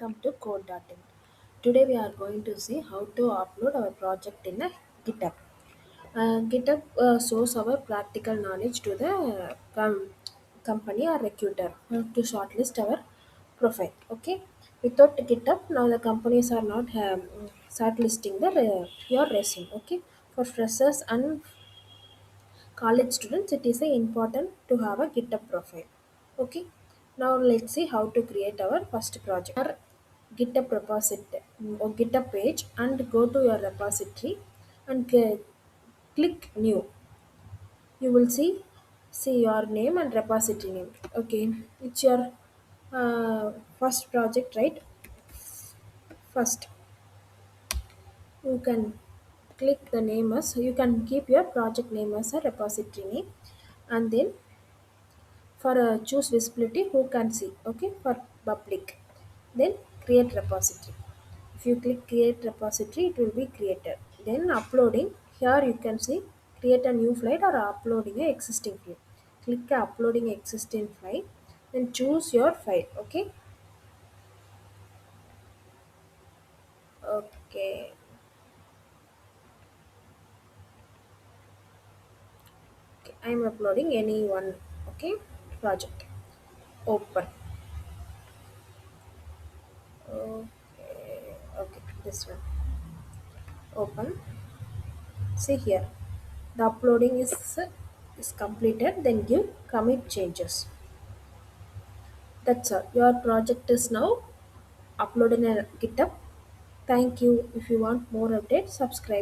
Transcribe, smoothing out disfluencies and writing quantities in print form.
welcome to CODE.IN. Today we are going to see how to upload our project in a GitHub. GitHub shows our practical knowledge to the company or recruiter to shortlist our profile. Okay, without GitHub, now the companies are not shortlisting your resume. Okay, for freshers and college students, it is important to have a GitHub profile. Okay, now let's see how to create our first project. Our GitHub repository or GitHub page and go to your repository and click new. You will see your name and repository name. Okay, it's your first project, right? First, you can click the name as you can keep your project name as a repository name, and then for choose visibility who can see. Okay, for public, then create repository. If you click create repository, it will be created. Then uploading, here you can see create a new file or uploading a existing file. Click uploading existing file, then choose your file. Okay. Okay, okay. I'm uploading any one. Okay, project. Open. Okay, okay, this one. Open. See here, the uploading is completed. Then give commit changes. That's all. Your project is now uploaded in a GitHub. Thank you. If you want more updates, subscribe.